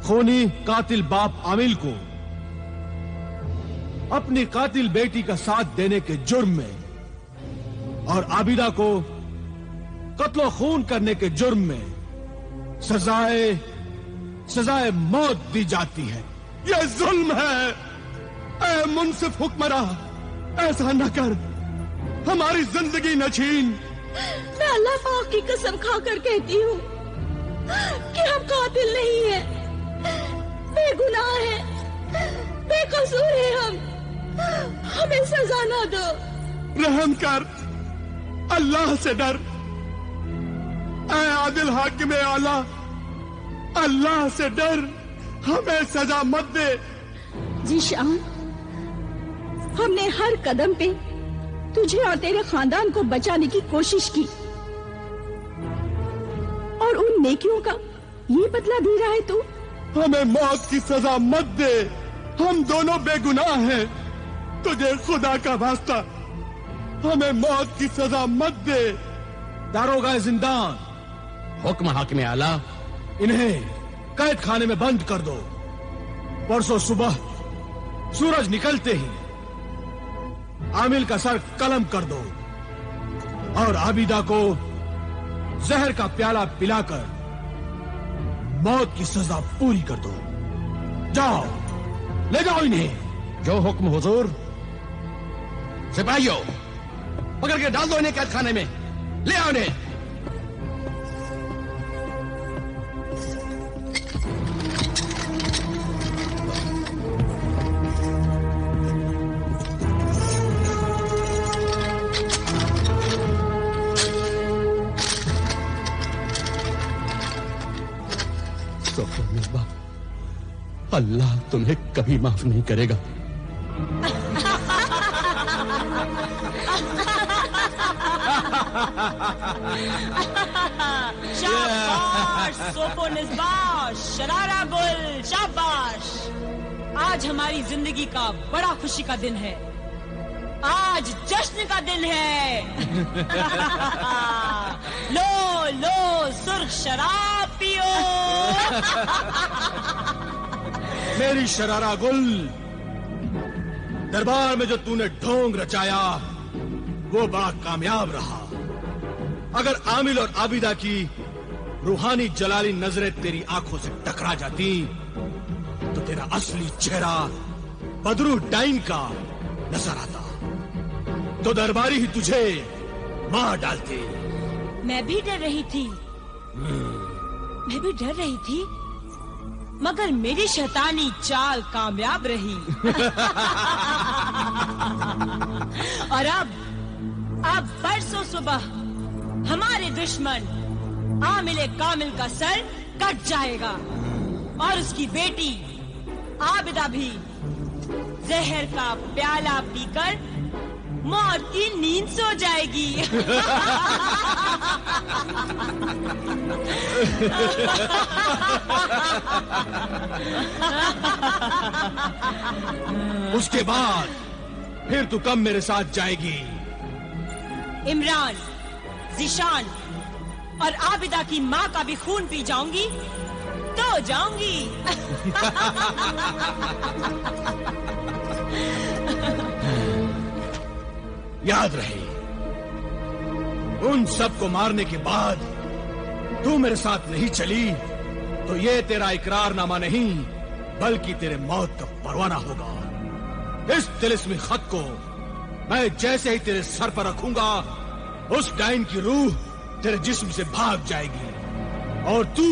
खूनी कातिल बाप आमिल को अपनी कातिल बेटी का साथ देने के जुर्म में और आबिदा को कत्लो खून करने के जुर्म में सजाए मौत दी जाती है। यह जुल्म है। ऐ मुंसिफ हुक्मरां, ऐसा न कर, हमारी जिंदगी न छीन। मैं अल्लाह पाक की कसम खाकर कहती हूँ कि हम कातिल नहीं हैं, बेगुनाह हैं, बेकसूर हैं हम। हमें सजा ना दो। रहम कर, अल्लाह से डर। ऐ आदिल हाकिम आला, अल्लाह से डर, हमें सजा मत दे। जीशान, हमने हर कदम पे तुझे और तेरे खानदान को बचाने की कोशिश की और उन नेकियों का ये बदला दे रहा है तू। हमें मौत की सजा मत दे, हम दोनों बेगुनाह हैं। तुझे खुदा का वास्ता, हमें मौत की सजा मत दे। दारोगा जिंदान, हुक्म हाकिम आला, इन्हें कैद खाने में बंद कर दो। परसों सुबह सूरज निकलते ही आमिल का सर कलम कर दो और आबिदा को जहर का प्याला पिलाकर मौत की सजा पूरी कर दो। जाओ, ले जाओ इन्हें। जो हुक्म हुजूर। सिपाहियों, पकड़ के डाल दो इन्हें कैद खाने में, ले आओ इन्हें। अल्लाह तुम्हें कभी माफ नहीं करेगा। शाबाश सोपो निस्बाश, शरारा गुल, शाबाश। आज हमारी जिंदगी का बड़ा खुशी का दिन है। आज जश्न का दिन है। लो लो सुर्ख शराब पियो। मेरी शरारा गुल, दरबार में जो तूने ढोंग रचाया वो बड़ा कामयाब रहा। अगर आमिल और आबिदा की रूहानी जलाली नजरें तेरी आंखों से टकरा जाती तो तेरा असली चेहरा बदरू डाइन का नजर आता, तो दरबारी ही तुझे मार डालते। मैं भी डर रही थी, मैं भी डर रही थी, मगर मेरी शैतानी चाल कामयाब रही। और अब परसों सुबह हमारे दुश्मन आमिल कामिल का सर कट जाएगा और उसकी बेटी आबिदा भी जहर का प्याला पीकर मौत की नींद सो जाएगी। उसके बाद फिर तू कब मेरे साथ जाएगी? इमरान, जिशान और आबिदा की माँ का भी खून पी जाऊंगी तो जाऊंगी। याद रहे, उन सब को मारने के बाद तू मेरे साथ नहीं चली तो ये तेरा इकरारनामा नहीं बल्कि तेरे मौत का परवाना होगा। इस तिलिस्मी खत को मैं जैसे ही तेरे सर पर रखूंगा उस डाइन की रूह तेरे जिस्म से भाग जाएगी और तू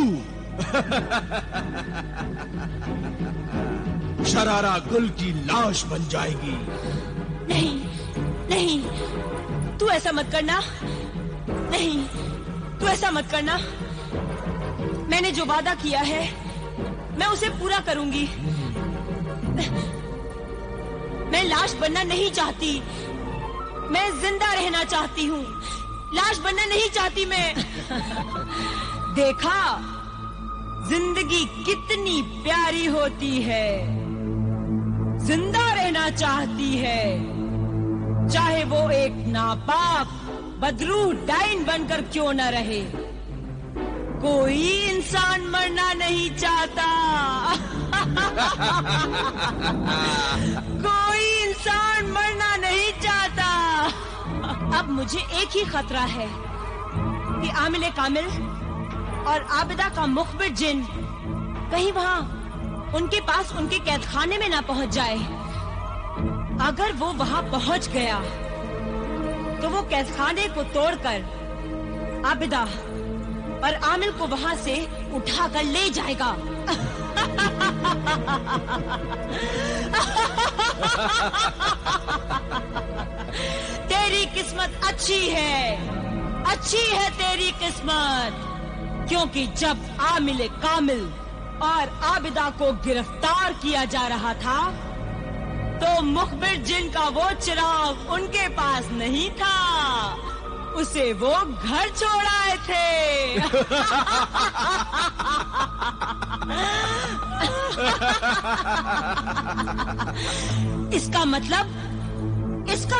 शरारा गुल की लाश बन जाएगी। नहीं नहीं, तू ऐसा मत करना। नहीं, तू ऐसा मत करना। मैंने जो वादा किया है मैं उसे पूरा करूंगी। मैं लाश बनना नहीं चाहती, मैं जिंदा रहना चाहती हूँ। लाश बनना नहीं चाहती मैं। देखा जिंदगी कितनी प्यारी होती है। जिंदा रहना चाहती है, चाहे वो एक नापाक बदरू डाइन बनकर क्यों न रहे। कोई इंसान मरना नहीं चाहता। कोई इंसान मरना नहीं चाहता। अब मुझे एक ही खतरा है कि आमिल कामिल और आबिदा का मुखबिर जिन कहीं वहां उनके पास उनके कैदखाने में ना पहुंच जाए। अगर वो वहां पहुंच गया तो वो कैदखाने को तोड़कर आबिदा और आमिल को वहां से उठाकर ले जाएगा। तेरी किस्मत अच्छी है तेरी किस्मत, क्योंकि जब आमिल कामिल और आबिदा को गिरफ्तार किया जा रहा था तो मुखबिर जिन का वो चिराग उनके पास नहीं था, उसे वो घर छोड़ आए थे। इसका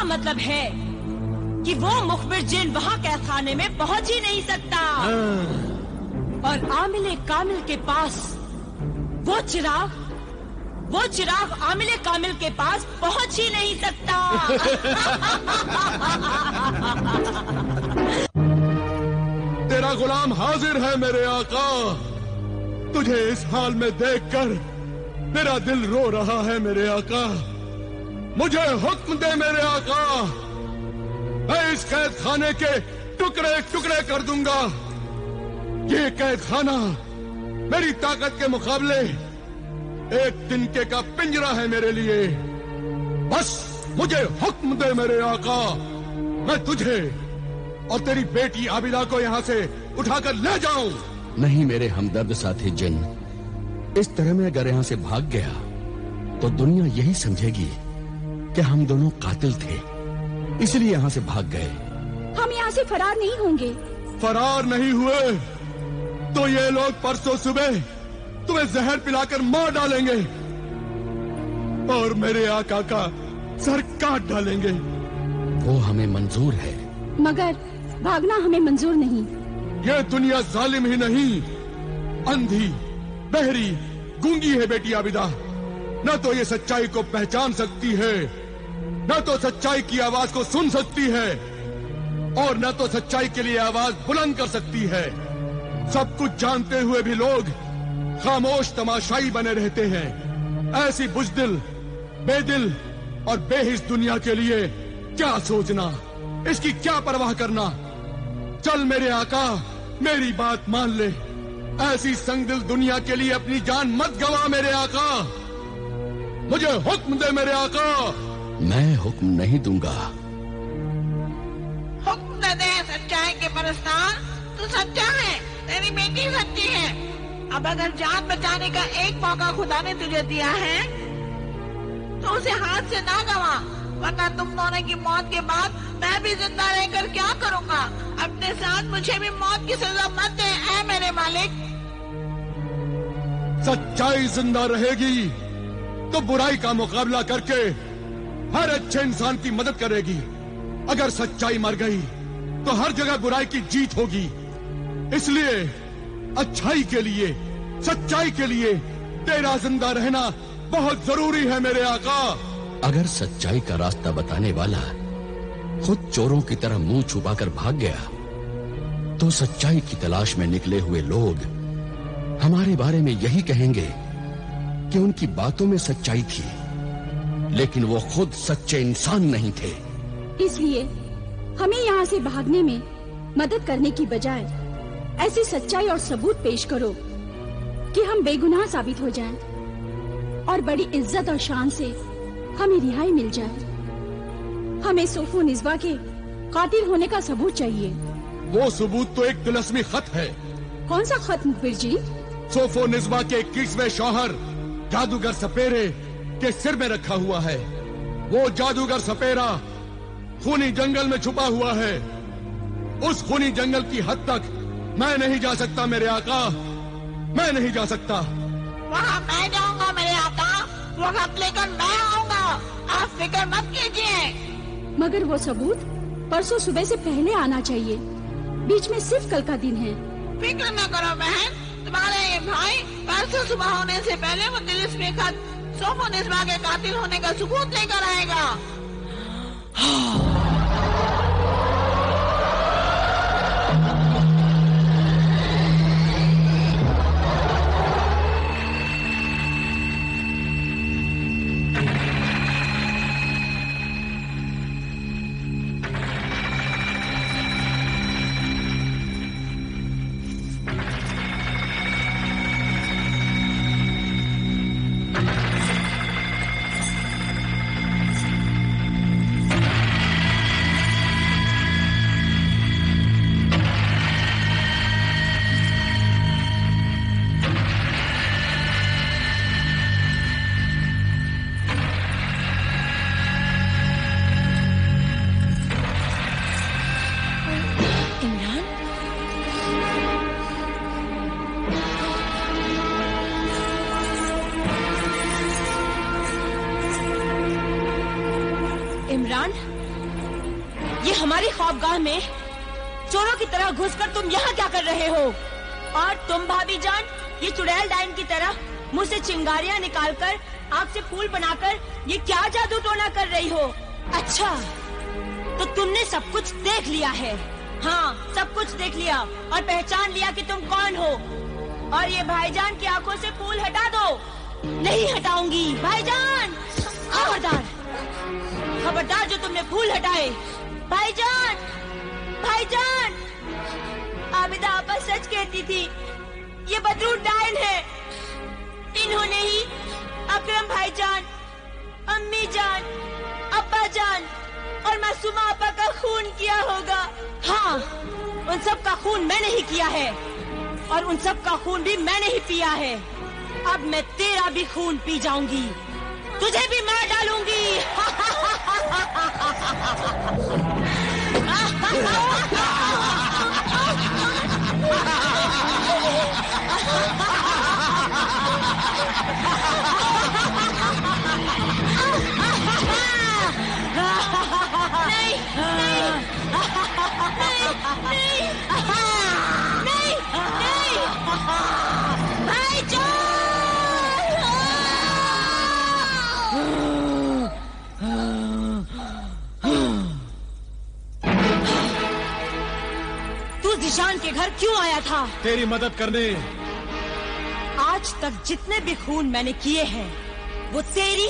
मतलब है कि वो मुखबिर जिन वहां कैदखाने में पहुंच ही नहीं सकता और आमिल कामिल के पास वो चिराग आमिल कामिल के पास पहुंच ही नहीं सकता। तेरा गुलाम हाजिर है मेरे आका। तुझे इस हाल में देखकर मेरा दिल रो रहा है मेरे आका। मुझे हुक्म दे मेरे आका, मैं इस कैद खाने के टुकड़े टुकड़े कर दूंगा। ये कैद खाना मेरी ताकत के मुकाबले एक तिनके का पिंजरा है मेरे लिए। बस मुझे हुक्म दे मेरे आका, मैं तुझे और तेरी बेटी आबिदा को यहाँ से उठाकर ले जाऊं। नहीं मेरे हमदर्द साथी जिन, इस तरह मैं अगर यहाँ से भाग गया तो दुनिया यही समझेगी कि हम दोनों कातिल थे, इसलिए यहाँ से भाग गए। हम यहाँ से फरार नहीं होंगे। फरार नहीं हुए तो ये लोग परसों सुबह तुम्हें जहर पिलाकर मार डालेंगे और मेरे आका का सर काट डालेंगे। वो हमें मंजूर है, मगर भागना हमें मंजूर नहीं। ये दुनिया जालिम ही नहीं, अंधी, बहरी, गूंगी है बेटी आबिदा। न तो ये सच्चाई को पहचान सकती है, न तो सच्चाई की आवाज को सुन सकती है, और न तो सच्चाई के लिए आवाज बुलंद कर सकती है। सब कुछ जानते हुए भी लोग खामोश तमाशाई बने रहते हैं। ऐसी बुज़दिल, बेदिल और बेहिस दुनिया के लिए क्या सोचना, इसकी क्या परवाह करना। चल मेरे आका, मेरी बात मान ले। ऐसी संगदिल दुनिया के लिए अपनी जान मत गवा मेरे आका। मुझे हुक्म दे मेरे आका। मैं हुक्म नहीं दूंगा। हुक्म दे सच्चाई के परस्तार, तू सच्चा है, तेरी बेटी सच्ची है। अब अगर जान बचाने का एक मौका खुदा ने तुझे दिया है तो उसे हाथ से ना गवा, वरना तुम दोनों की मौत के बाद मैं भी जिंदा रहकर क्या करूंगा। अपने साथ मुझे भी मौत की सजा मत दे ऐ मेरे मालिक। सच्चाई जिंदा रहेगी तो बुराई का मुकाबला करके हर अच्छे इंसान की मदद करेगी। अगर सच्चाई मर गई तो हर जगह बुराई की जीत होगी। इसलिए अच्छाई के लिए, सच्चाई के लिए तेरा जिंदा रहना बहुत जरूरी है मेरे आका। अगर सच्चाई का रास्ता बताने वाला खुद चोरों की तरह मुंह छुपाकर भाग गया तो सच्चाई की तलाश में निकले हुए लोग हमारे बारे में यही कहेंगे कि उनकी बातों में सच्चाई थी, लेकिन वो खुद सच्चे इंसान नहीं थे। इसलिए हमें यहाँ से भागने में मदद करने की बजाय ऐसी सच्चाई और सबूत पेश करो कि हम बेगुनाह साबित हो जाएं और बड़ी इज्जत और शान से हमें रिहाई मिल जाए। हमें सोफो निज़वा के कातिल होने का सबूत चाहिए। वो सबूत तो एक तिलस्मी खत है। कौन सा खत मुखबिर जी? सोफो निज़वा के 21वें शौहर जादूगर सपेरे के सिर में रखा हुआ है। वो जादूगर सपेरा खूनी जंगल में छुपा हुआ है। उस खूनी जंगल की हद तक मैं नहीं जा सकता मेरे आका, मैं नहीं जा सकता। वहाँ मैं जाऊंगा मेरे आका, वो खत लेकर मैं आऊंगा, आप फिक्र मत कीजिए। मगर वो सबूत परसों सुबह से पहले आना चाहिए। बीच में सिर्फ कल का दिन है। फिक्र न करो बहन, तुम्हारे ये भाई परसों सुबह होने से पहले वो तिलिस्मी खत सोफोनिस्मा के कातिल होने का सबूत लेकर आएगा। इमरान, ये हमारी ख्वाबगाह में चोरों की तरह घुसकर तुम यहाँ क्या कर रहे हो? और तुम भाभी जान, ये चुड़ैल डाइन की तरह मुंह से चिंगारियाँ निकालकर आँख से फूल बनाकर ये क्या जादू टोना कर रही हो? अच्छा, तो तुमने सब कुछ देख लिया है। हाँ, सब कुछ देख लिया और पहचान लिया कि तुम कौन हो। और ये भाईजान की आंखों से फूल हटा दो। नहीं हटाऊंगी भाईजान, खबरदार खबरदार, जो तुमने फूल हटाए। भाईजान, भाईजान, आबिदा आपा सच कहती थी, ये बदरू डाइन है। इन्होंने ही अकरम भाईजान, अम्मी जान, अब्बा जान और मासूमा आपा का खून किया होगा। हाँ, उन सब का खून मैंने ही किया है और उन सब का खून भी मैंने ही पिया है। अब मैं तेरा भी खून पी जाऊंगी, तुझे भी मार डालूंगी। जीशान के घर क्यों आया था? तेरी मदद करने। आज तक जितने भी खून मैंने किए हैं वो तेरी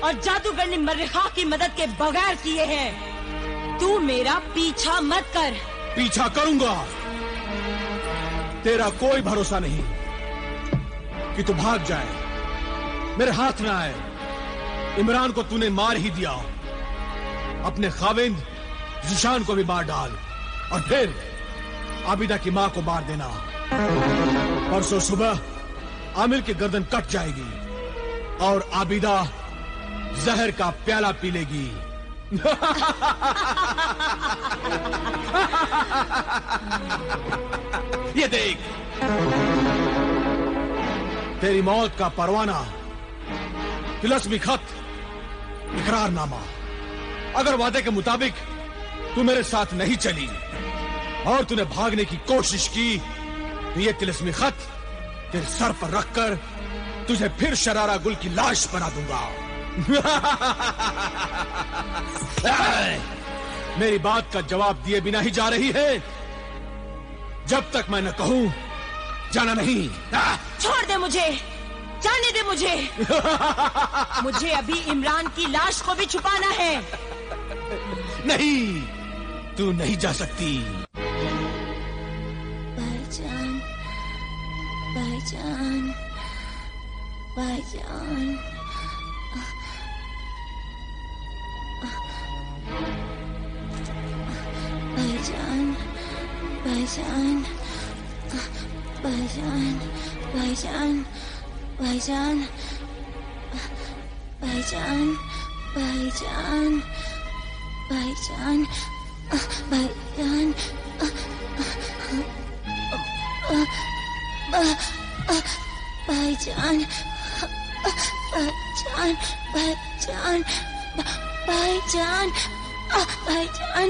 और जादूगरनी मर्रिखा की मदद के बगैर किए हैं। तू मेरा पीछा मत कर। पीछा करूंगा। तेरा कोई भरोसा नहीं कि तू भाग जाए, मेरे हाथ न आए। इमरान को तूने मार ही दिया, अपने खाविंद जीशान को भी मार डाल और फिर आबिदा की माँ को मार देना। परसों सुबह आमिर की गर्दन कट जाएगी और आबिदा जहर का प्याला पी लेगी। ये देख, तेरी मौत का परवाना, तिलिस्मी खत, इकरारनामा। अगर वादे के मुताबिक तू मेरे साथ नहीं चली और तूने भागने की कोशिश की तो ये तिलिस्मी खत तेरे सर पर रखकर तुझे फिर शरारा गुल की लाश बना दूंगा। मेरी बात का जवाब दिए बिना ही जा रही है? जब तक मैं न कहूं जाना नहीं। छोड़ दे मुझे, जाने दे मुझे। मुझे अभी इमरान की लाश को भी छुपाना है। नहीं, तू नहीं जा सकती। भाईजान, भाईजान, भाईजान, भाईजान, भाईजान, भाईजान, भाईजान, भाईजान, भाईजान, भाईजान, भाईजान, भाईजान, भाईजान, भाईजान, भाईजान, भाईजान, भाईजान,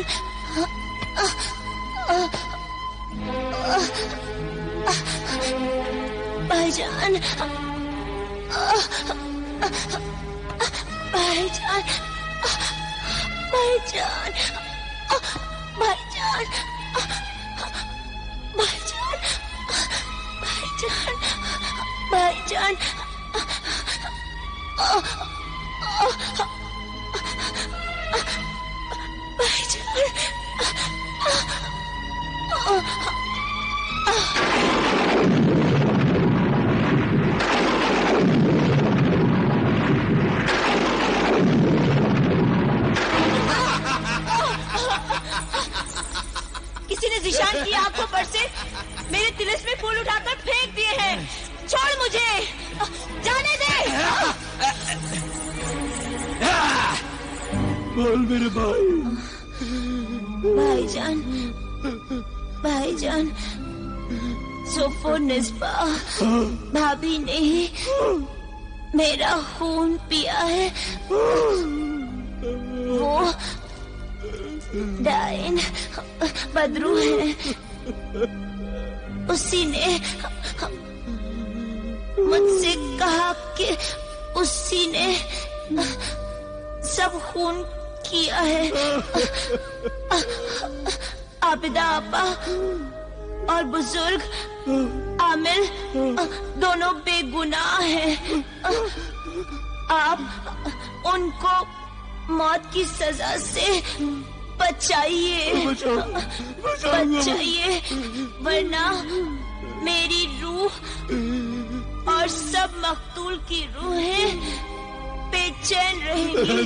भाईजान, भाईजान, भाईजान, भाईजान, भाईजान, भाईजान, भाईजान, किसी ने ज़िशान की आंखों पर से मेरे तिलिस्मी फूल उठाकर फेंक दिए हैं। छोड़ मुझे, जाने दे। बोल मेरे भाई। भाईजान, भाईजान, सोफोनिस्बा भाभी ने मेरा खून पिया है। वो डाइन बदरू है। उसी ने मुझसे कहा कि उसी ने सब खून किया है। आबिदा आपा और बुजुर्ग आमिर दोनों बेगुनाह हैं। आप उनको मौत की सजा से बचाइए, बचाइए, वरना मेरी रूह और सब मकतूल की रूहें बेचैन रहेंगी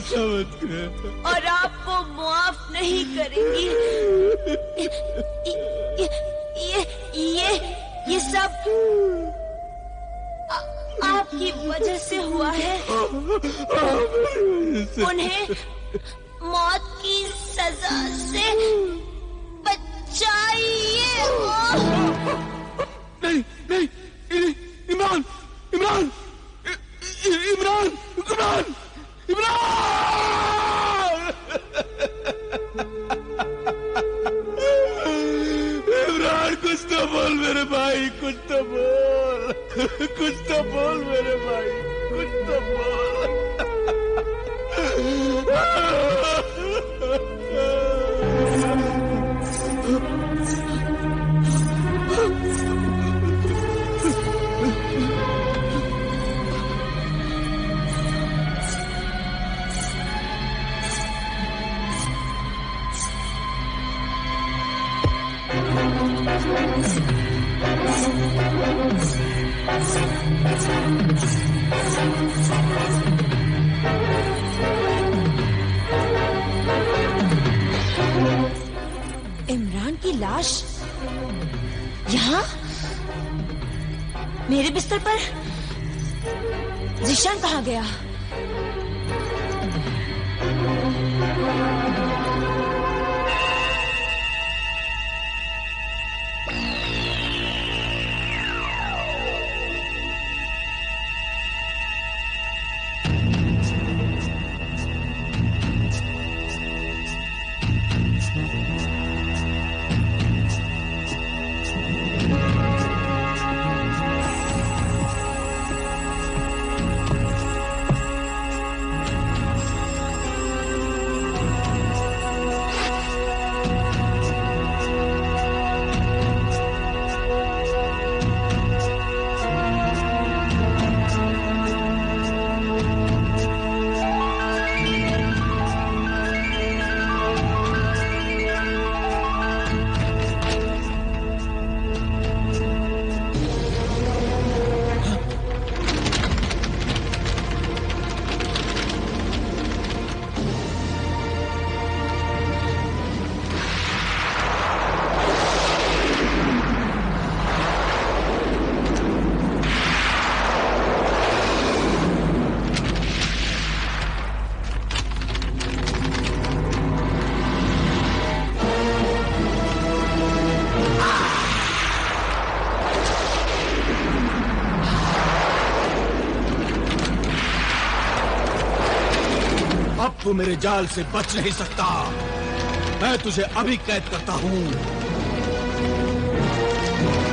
और आपको मुआफ नहीं करेंगी। ये सब आपकी वजह से हुआ है। उन्हें मौत की सजा से बचाइए। नहीं नहीं, इमरान, इमरान, इमरान, इमरान, इमरान, कुछ तो बोल मेरे भाई, कुछ तो बोल, कुछ तो बोल मेरे भाई, कुछ तो बोल। इमरान की लाश यहाँ मेरे बिस्तर पर। ज़िशान कहाँ गया? तू मेरे जाल से बच नहीं सकता। मैं तुझे अभी कैद करता हूँ। है।